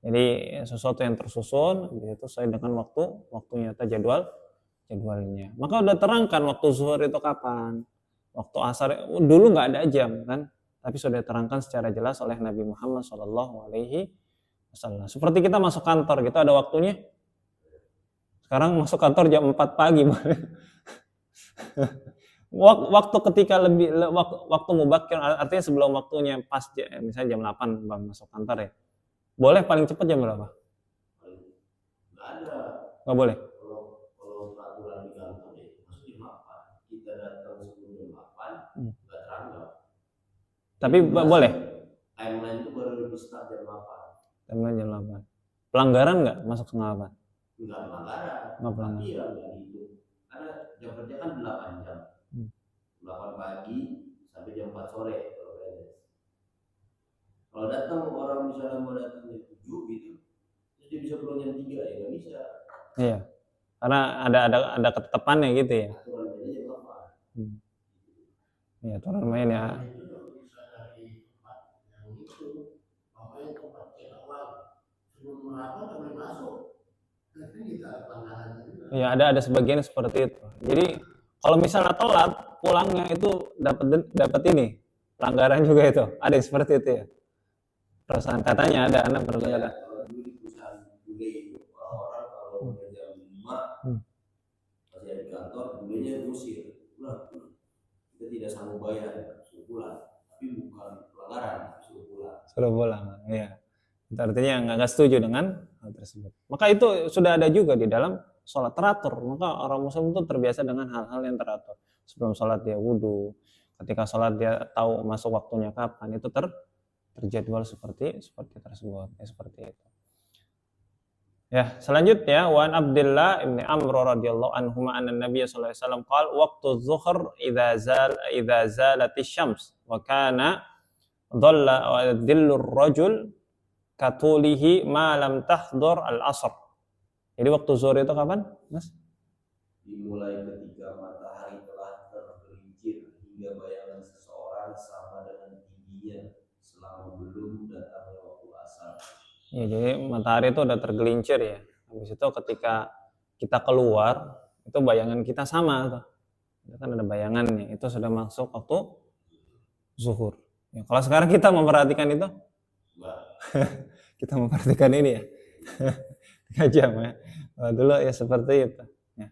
Jadi sesuatu yang tersusun itu sesuai dengan waktunya atau jadwalnya. Maka udah terangkan waktu zuhur itu kapan, waktu asar dulu nggak ada jam kan, tapi sudah terangkan secara jelas oleh Nabi Muhammad SAW. Seperti kita masuk kantor gitu ada waktunya. Sekarang masuk kantor jam 4 pagi. Waktu ketika waktu mubakir artinya sebelum waktunya pas misalnya jam 8 Bang masuk kantor ya. Boleh paling cepat jam berapa? Nggak ada. Nggak boleh? Kalau peraturan di kantor ya masuk jam 8. Kita datang sebelum jam 8, nggak teranggap. Tapi boleh? Timeline itu baru di start jam 8. Timeline jam 8. Pelanggaran nggak masuk setengah 8? Nggak pelanggaran. Nggak pelanggaran. Tapi ya nggak dihitung. Karena jam kerja kan 8 jam. 8 pagi sampai jam 4 sore. Kalau datang orang misalnya mau datang jam 7 gitu, terus dia bisa pulang jam 3 ya nggak bisa. Iya, karena ada ketetapannya gitu ya. Aturan mainnya jam 8. Iya, aturan main ya. Iya, ada sebagian seperti itu. Jadi kalau misalnya telat pulangnya itu dapat ini pelanggaran juga itu. Ada yang seperti itu ya. Perasaan katanya ada anak berkata. Kalau dulu di perusahaan bule itu orang kalau udah jam 5 masih ada di kantor, bulenya diusir. Kita tidak sanggup bayar, suruh pulang. Tapi bukan pelanggaran, suruh pulang. Suruh pulang, iya. Itu artinya nggak setuju dengan hal tersebut. Maka itu sudah ada juga di dalam sholat teratur. Maka orang muslim itu terbiasa dengan hal-hal yang teratur. Sebelum sholat dia wudhu, ketika sholat dia tahu masuk waktunya kapan, itu terjadwal seperti tersebut, seperti itu. Ya, selanjutnya wan Abdullah bin Amr radhiyallahu anhu anna Nabi sallallahu alaihi wasallam qala waqtu adh-dhuhr idza zalatis syams wa kana dhalla wa dhillu ar-rajul katulihi ma lam tahdhur al-'asr. Jadi waktu zuhur itu kapan, Mas? Dimulai ketika matahari telah tergelincir hingga bayangan seseorang sama dengan tingginya selama belum datangnya waktu asar. Ya, jadi matahari itu udah tergelincir ya. Habis itu ketika kita keluar, itu bayangan kita sama tuh. Itu kan ada bayangannya, itu sudah masuk waktu zuhur. Ya, kalau sekarang kita memperhatikan itu? Kita memperhatikan ini ya. 3 jam ya. Dulu ya seperti itu. Ya.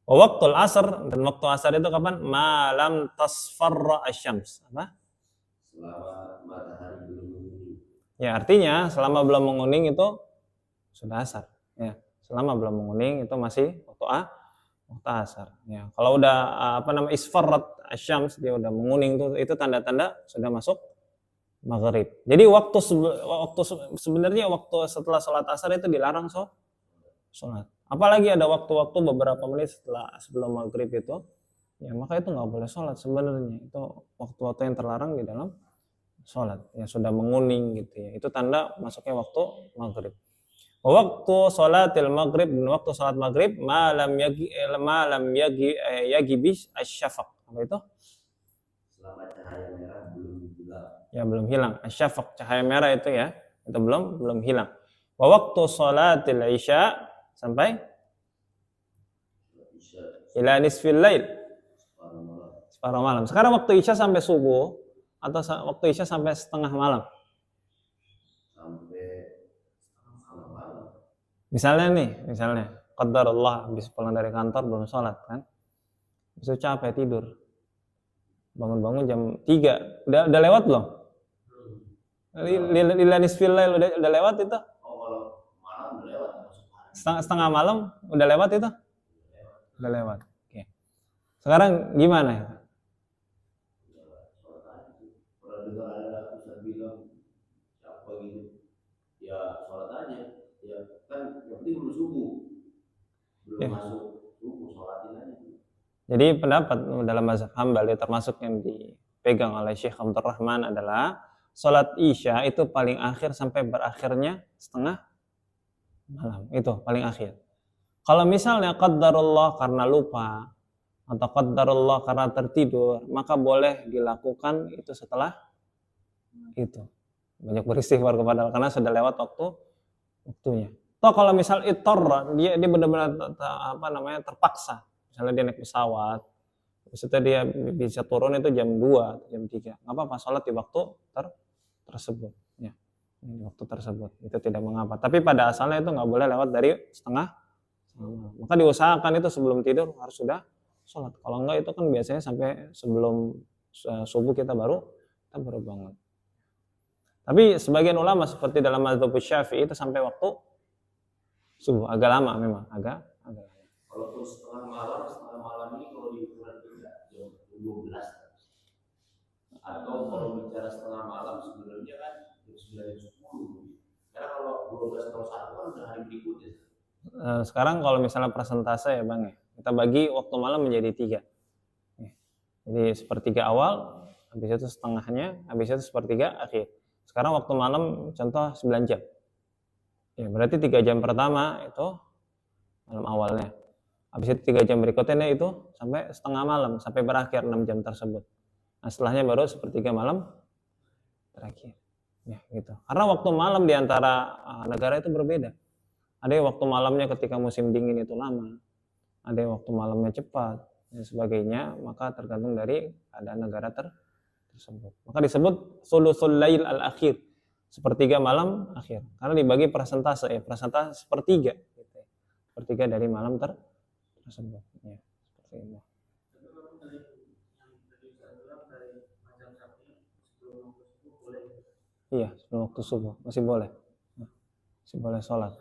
Waktu asar, dan waktu asar itu kapan? Malam tasfarra asyams. Apa? Selama matahari belum menguning. Ya, artinya selama belum menguning itu sudah asar. Ya, selama belum menguning itu masih waktu asar. Ya, kalau udah isfarrat asyams, dia udah menguning itu tanda-tanda sudah masuk maghrib. Jadi waktu sebenarnya waktu setelah sholat asar itu dilarang sholat. Apalagi ada waktu-waktu beberapa menit sebelum maghrib itu, ya maka itu nggak boleh sholat sebenarnya. Itu waktu-waktu yang terlarang di dalam sholat, yang sudah menguning gitu ya. Itu tanda masuknya waktu maghrib. Waktu sholatil maghrib, dan waktu sholat maghrib malam yagi bis asyafaq. Apa itu? Selama cahaya merah belum hilang. Ya belum hilang. Asyafaq, cahaya merah itu ya, itu belum hilang. Waktu sholatil isya sampai ila nisfil lail, separuh malam. Sekarang waktu isya sampai subuh atau waktu isya sampai setengah malam? Sampai setengah malam. Misalnya qadarullah habis pulang dari kantor belum sholat kan, bisa capek tidur, bangun jam 3, udah lewat belum? Ila nisfil lail udah lewat itu? Kalau malam udah lewat. Setengah malam udah lewat itu? Udah lewat. Oke. Sekarang gimana? Pernah dengar ada Ustaz bilang siapa gitu, ya sholat aja. Ya kan yang penting belum subuh, belum masuk subuh, sholatin aja. Jadi pendapat dalam mazhab Hambali termasuk yang dipegang oleh Syekh Abdurrahman adalah sholat isya itu paling akhir sampai berakhirnya setengah malam, itu paling akhir. Kalau misalnya qadarullah karena lupa atau qadarullah karena tertidur, maka boleh dilakukan itu setelah itu. banyak beristighfar kepada Allah karena sudah lewat waktunya. Toh kalau misal dia benar-benar terpaksa, misalnya dia naik pesawat, maksudnya dia bisa turun itu jam 2 atau jam 3, nggak apa-apa sholat di waktu tersebut, ya. Di waktu tersebut itu tidak mengapa. Tapi pada asalnya itu nggak boleh lewat dari setengah. Maka diusahakan itu sebelum tidur harus sudah sholat. Kalau enggak itu kan biasanya sampai sebelum subuh kita baru bangun. Tapi sebagian ulama seperti dalam mazhab Syafi'i itu sampai waktu subuh, agak lama memang, agak lama. Walaupun setengah malam ini kalau dihitungan jam 12. Atau kalau bicara setengah malam sebenarnya kan jam 9:10. Karena kalau 12:01 kan udah hari berikutnya. Sekarang kalau misalnya persentase ya Bang ya, kita bagi waktu malam menjadi 3. Jadi sepertiga awal, habis itu setengahnya, habis itu sepertiga akhir. Sekarang waktu malam contoh 9 jam. Ya, berarti 3 jam pertama itu malam awalnya. Habis itu 3 jam berikutnya itu sampai setengah malam, sampai berakhir 6 jam tersebut. Nah, setelahnya baru sepertiga malam terakhir. Ya, gitu. Karena waktu malam di antara negara itu berbeda. Ada yang waktu malamnya ketika musim dingin itu lama. Ada yang waktu malamnya cepat dan sebagainya, maka tergantung dari keadaan negara tersebut. Maka disebut sulusul lail al-akhir, sepertiga malam akhir. Karena dibagi persentase sepertiga, gitu. Sepertiga dari malam tersebut. Ya, seperti itu. Iya, sebelum waktu subuh masih boleh. Masih boleh sholat.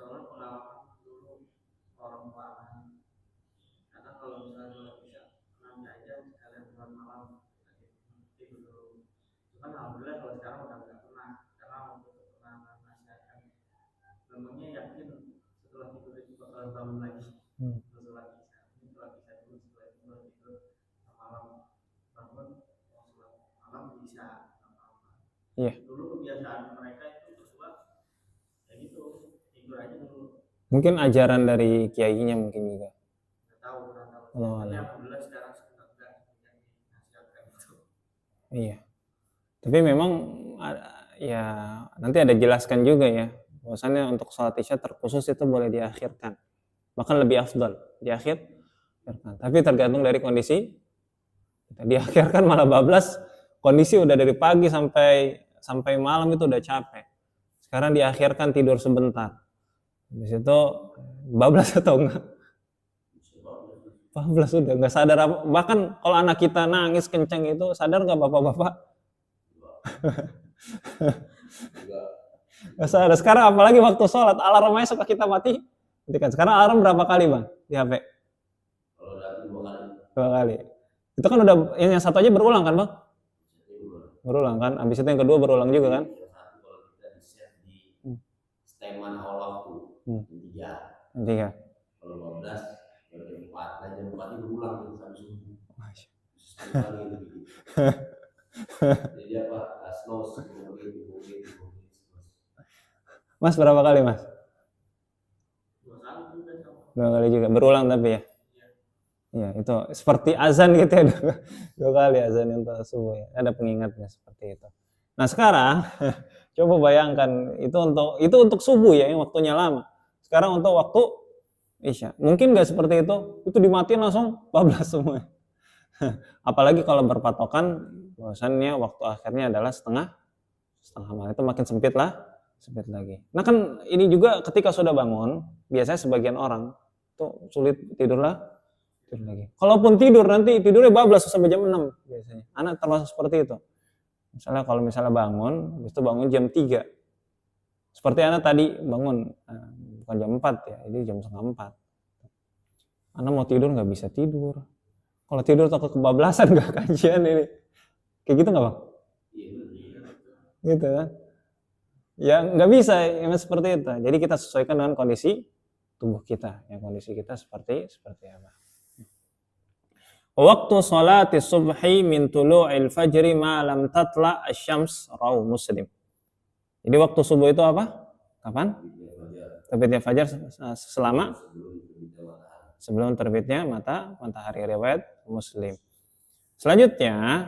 Alhamdulillah kalau sekarang udah nggak pernah, karena waktu pernah nasihatkan, memangnya yakin setelah tidur itu bakal bangun lagi, setelah bisa dulu, setelah tidur malam bangun, setelah malam bisa apa-apa. Iya. Dulu kebiasaan mereka itu berdua ya gitu, tidur aja dulu. Mungkin ajaran dari kiainya mungkin juga. Nggak tahu. Alhamdulillah sekarang sudah nggak nasihatkan itu. Iya. Tapi memang ya nanti ada jelaskan juga ya, bahwasannya untuk sholat isya terkhusus itu boleh diakhirkan, bahkan lebih afdal diakhirkan. Tapi tergantung dari kondisi. Kita diakhirkan malah bablas, kondisi udah dari pagi sampai malam itu udah capek. Sekarang diakhirkan tidur sebentar, habis itu bablas atau enggak? Bablas udah nggak sadar. Bahkan kalau anak kita nangis kenceng itu sadar nggak bapak-bapak? Ada sekarang apalagi waktu sholat alarmnya suka kita mati. Sekarang alarm berapa kali Bang di HP? Kalau dari 2 kali. 2 kali. Itu kan udah yang satu aja berulang kan Bang? Berulang kan. Habis itu yang kedua berulang juga kan? Yang satu kalau kita di set di steman awal waktu 3. Kalau 12 jam 4, nah jam 4 itu berulang itu sampai subuh. Jadi apa? Slow. Mas berapa kali Mas? 2 kali juga. Berulang tapi ya? Ya itu seperti azan gitu ya. 2 kali azan untuk subuh ya. Ada pengingatnya seperti itu. Nah sekarang coba bayangkan itu untuk subuh ya yang waktunya lama. Sekarang untuk waktu isya. Mungkin nggak seperti itu dimatiin langsung bablas semua. Apalagi kalau berpatokan bahwasannya waktu akhirnya adalah setengah malam, itu makin sempit lagi. Nah kan ini juga ketika sudah bangun, biasanya sebagian orang tuh sulit tidur lagi. Kalaupun tidur nanti tidurnya bablas sampai jam 6 biasanya. Anak termasuk seperti itu. Misalnya kalau bangun, habis itu bangun jam 3. Seperti anak tadi bangun bukan jam 4 ya, ini jam setengah 4. Anak mau tidur nggak bisa tidur. Kalau tidur takut kebablasan nggak kajian ini. Kayak gitu nggak Bang? Gitu kan? Ya nggak bisa ya, seperti itu. Jadi kita sesuaikan dengan kondisi tubuh kita. Ya kondisi kita seperti apa. Waktu sholati subhi min tulu'il fajri ma lam tatla asy-syams rawu Muslim. Jadi waktu subuh itu apa? Kapan? Terbitnya fajar selama sebelum terbitnya matahari, riwayat Muslim. Selanjutnya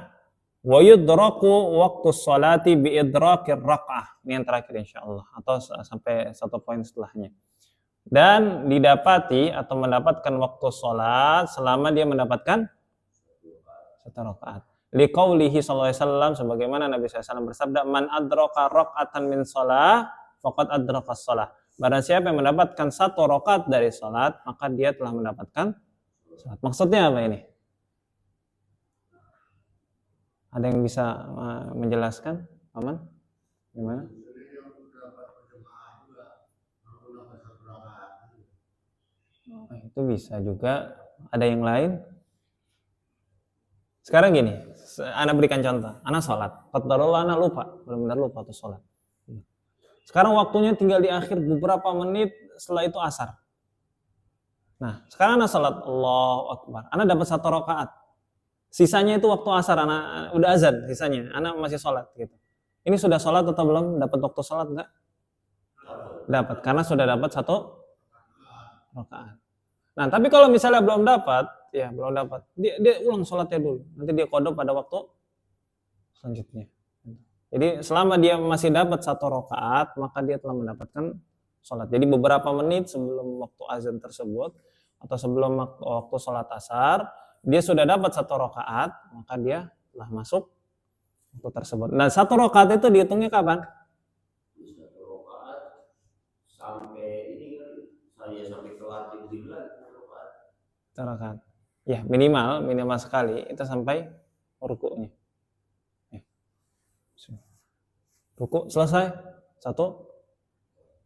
Wa yudraku waktu sholati bi idrakir raka'ah. Ini yang terakhir insyaallah, atau sampai satu poin setelahnya. Dan didapati atau mendapatkan waktu sholat selama dia mendapatkan satu rakaat. Liqaulihi sallallahu alaihi wasallam, sebagaimana Nabi SAW bersabda, man adraka raka'atan min shalah faqad adraka shalah. Barang siapa yang mendapatkan satu rakaat dari salat, maka dia telah mendapatkan salat. Maksudnya apa ini? Ada yang bisa menjelaskan, Paman? Gimana? Itu bisa juga. Ada yang lain? Sekarang gini, anak berikan contoh. Anak sholat, qadarullah anak lupa, benar-benar lupa tuh sholat. Sekarang waktunya tinggal di akhir beberapa menit, setelah itu asar. Nah, sekarang anak sholat, Allahu Akbar. Anak dapat satu rakaat. Sisanya itu waktu asar, anak udah azan sisanya. Anak masih sholat gitu. Ini sudah sholat atau belum? Dapat waktu sholat enggak? Dapat, karena sudah dapat satu rakaat. Nah, tapi kalau misalnya belum dapat, dia ulang sholatnya dulu. Nanti dia qada pada waktu selanjutnya. Jadi selama dia masih dapat satu rakaat, maka dia telah mendapatkan sholat. Jadi beberapa menit sebelum waktu azan tersebut, atau sebelum waktu sholat asar, dia sudah dapat satu rakaat, maka dia telah masuk waktu tersebut. Nah, satu rakaat itu dihitungnya kapan? Satu rakaat sampai ini kan, saya sampai kelar rakaat. Ya, minimal sekali itu sampai rukuknya. Ruku selesai satu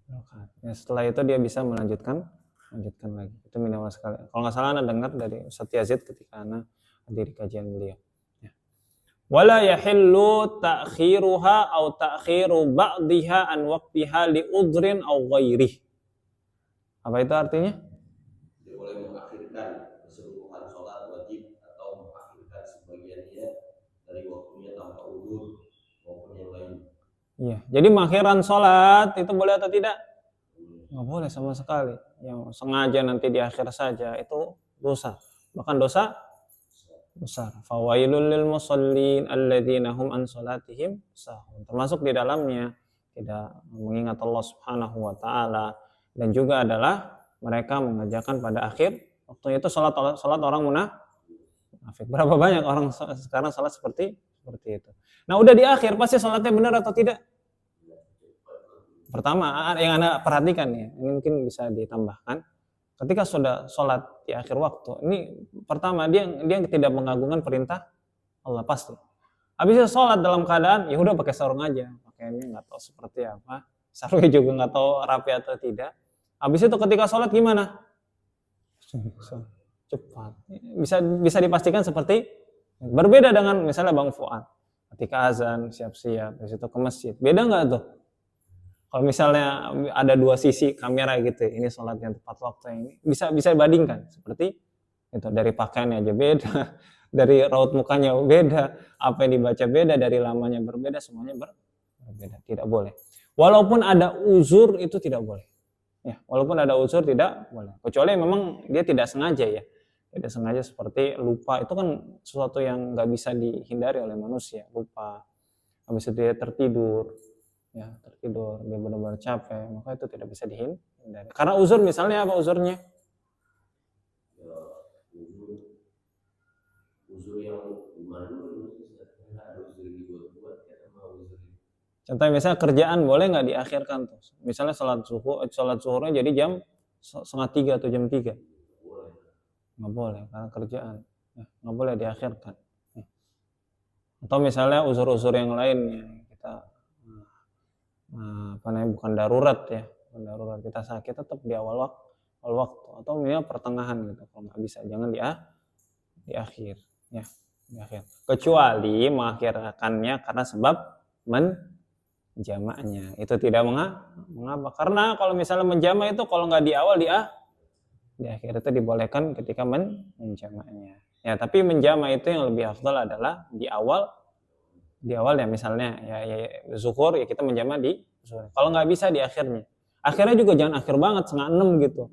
rakaat. Ya, setelah itu dia bisa melanjutkan lagi. Itu minimal sekali. Kalau nggak salah Anda dengar dari Ustaz Yazid ketika Anda hadir kajian beliau. Ya. Wala yahillu ta'khiruha au ta'khiru ba'diha an waqtiha li udhrin au ghairih. Apa itu artinya? Dia boleh mengakhirkan keseluruhan sholat wajib atau mengakhirkan sebagiannya dari waktunya tanpa udzur maupun yang lain. Iya, jadi mengakhirkan sholat itu boleh atau tidak? Nggak boleh sama sekali. Yang sengaja nanti di akhir saja itu dosa. Bahkan dosa besar. Fawailul lil musallin alladzina hum an sholatihim sahun. Termasuk di dalamnya tidak mengingat Allah Subhanahu wa taala, dan juga adalah mereka mengerjakan pada akhir waktunya itu salat orang munafik. Berapa banyak orang sekarang salat seperti itu. Nah, udah di akhir pasti salatnya benar atau tidak? Pertama, yang Anda perhatikan ya, ini mungkin bisa ditambahkan. Ketika sudah sholat di akhir waktu, ini pertama dia tidak mengagungkan perintah Allah pasti. Habis itu sholat dalam keadaan ya udah pakai sarung aja, pakaiannya nggak tahu seperti apa, sarungnya juga nggak tahu rapi atau tidak. Habis itu ketika sholat gimana? Cepat. Bisa dipastikan seperti berbeda dengan misalnya Bang Fuad. Ketika azan siap-siap, habis itu ke masjid, beda nggak tuh? Kalau misalnya ada dua sisi kamera gitu, ini sholat yang tepat waktu ini, bisa dibandingkan seperti itu. Dari pakaiannya aja beda, dari raut mukanya beda, apa yang dibaca beda, dari lamanya berbeda, semuanya berbeda. Tidak boleh. Walaupun ada uzur itu tidak boleh. Ya, walaupun ada uzur tidak boleh. Kecuali memang dia tidak sengaja ya, tidak sengaja seperti lupa, itu kan sesuatu yang nggak bisa dihindari oleh manusia. Lupa, habis itu dia tertidur. Ya, tertidur, dia benar-benar capek, maka itu tidak bisa dihindari. Karena uzur, misalnya apa uzurnya? Ya, uzur yang gimana dulu? Contohnya misalnya kerjaan boleh nggak diakhirkan tuh? Misalnya sholat zuhurnya jadi jam 2:30 atau jam 3. Nggak boleh, karena kerjaan. Ya, nggak boleh diakhirkan. Ya. Atau misalnya uzur-uzur yang lainnya, kita bukan darurat ya, kita sakit tetap di awal waktu atau minimal pertengahan gitu. Kalau nggak bisa jangan di akhir ya, di akhir. Kecuali mengakhirkannya karena sebab menjamaknya, itu tidak mengapa. Karena kalau misalnya menjamak itu kalau nggak di awal di akhir itu dibolehkan ketika menjamaknya. Ya, tapi menjamak itu yang lebih afdal adalah di awal ya, misalnya ya zuhur ya kita menjamak di zuhur. Kalau nggak bisa di akhirnya juga jangan akhir banget 5:30 gitu,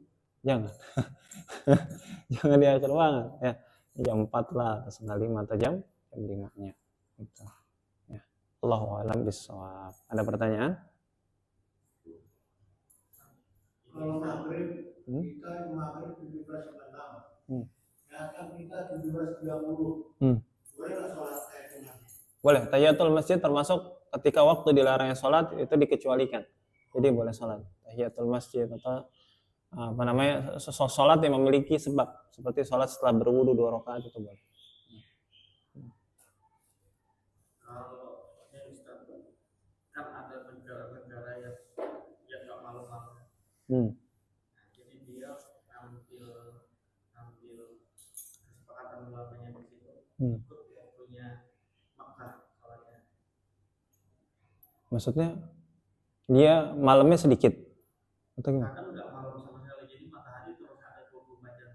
jangan. Jangan di akhir banget ya, jam 4 lah atau 4:30 atau jam 5-nya. Gitu. Ya. Allahu a'lam bishawab. Ada pertanyaan? Kalau maghrib kita maghrib 17.46. Ya kan kita 17.30. Boleh nggak sholat kayak gimana? Boleh. Tahiyatul masjid termasuk ketika waktu dilarangnya sholat itu dikecualikan. Jadi boleh sholat tahiyatul masjid atau apa namanya sholat yang memiliki sebab seperti sholat setelah berwudu 2 rakaat itu boleh. Kalau Ustaz kan ada negara-negara yang nggak malu-malu. Jadi dia ambil kesepakatan ulamanya di situ ikut punya Makkah sholatnya. Maksudnya dia malamnya sedikit atau gimana? Kan nggak malam sama sekali, jadi matahari terus ada 24 jam.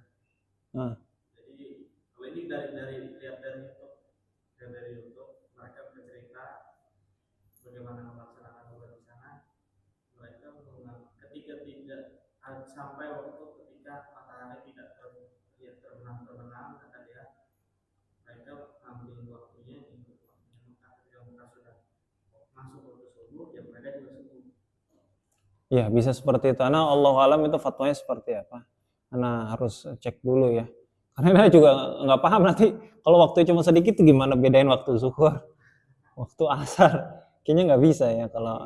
Jadi kalau ini lihat dari YouTube mereka bercerita bagaimana melaksanakan sholat di sana. Mereka ketika tidak sampai waktu ketika matahari tidak terbenam kata dia, mereka ambil waktunya untuk Mekah. Ketika Mekah sudah masuk waktu subuh, ya mereka juga subuh. Ya bisa seperti itu. Karena Allah alam itu fatwanya seperti apa. Karena harus cek dulu ya. Karena dia juga nggak paham nanti kalau waktu cuma sedikit gimana bedain waktu zuhur, waktu asar. Kayaknya nggak bisa ya kalau.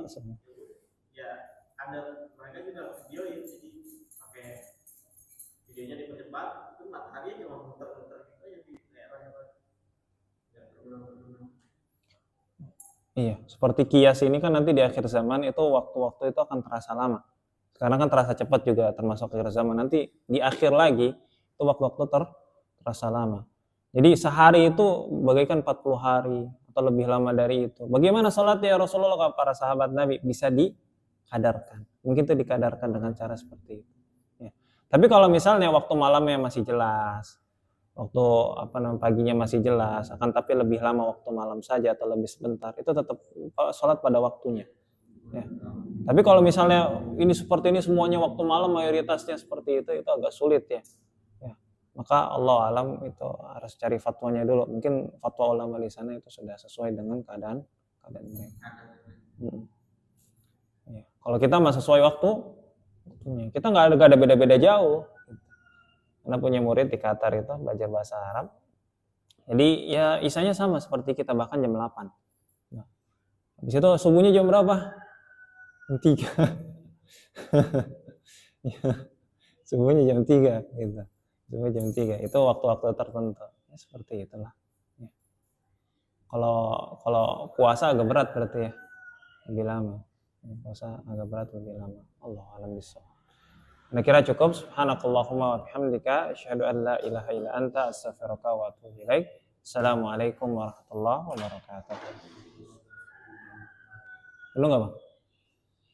Ya ada mereka juga videoin, jadi pakai videonya dipercepat, itu matahari cuma muter-muter gitu aja di daerah-daerah. Iya, seperti kias ini kan nanti di akhir zaman itu waktu-waktu itu akan terasa lama. Sekarang kan terasa cepat juga termasuk akhir zaman. Nanti di akhir lagi itu waktu-waktu terasa lama. Jadi sehari itu bagaikan 40 hari atau lebih lama dari itu. Bagaimana sholatnya ya Rasulullah? Kalau para sahabat Nabi bisa dikadarkan. Mungkin itu dikadarkan dengan cara seperti itu. Ya. Tapi kalau misalnya waktu malamnya masih jelas, waktu paginya masih jelas, akan tapi lebih lama waktu malam saja atau lebih sebentar, itu tetap sholat pada waktunya. Ya. Tapi kalau misalnya ini seperti ini semuanya waktu malam mayoritasnya seperti itu agak sulit ya. Maka Allah alam itu harus cari fatwanya dulu. Mungkin fatwa ulama di sana itu sudah sesuai dengan keadaan mereka. Ya. Kalau kita mah sesuai waktunya, kita nggak ada beda-beda jauh. Karena punya murid di Qatar itu belajar bahasa Arab. Jadi ya isanya sama seperti kita, bahkan jam 8. Nah, habis itu subuhnya jam berapa? Jam 3. Subuhnya jam 3 gitu. Subuh jam 3 itu waktu-waktu tertentu. Ya, seperti itulah. Ya. Kalau puasa agak berat berarti ya. Lebih lama. Puasa agak berat lebih lama. Allah alam bishawab. Nah, kira cukup. Subhanakallahumma wa bihamdika asyhadu an la ilaha illa anta astaghfiruka wa atubu ilaik. Assalamualaikum warahmatullahi wabarakatuh. Belum enggak, Bang?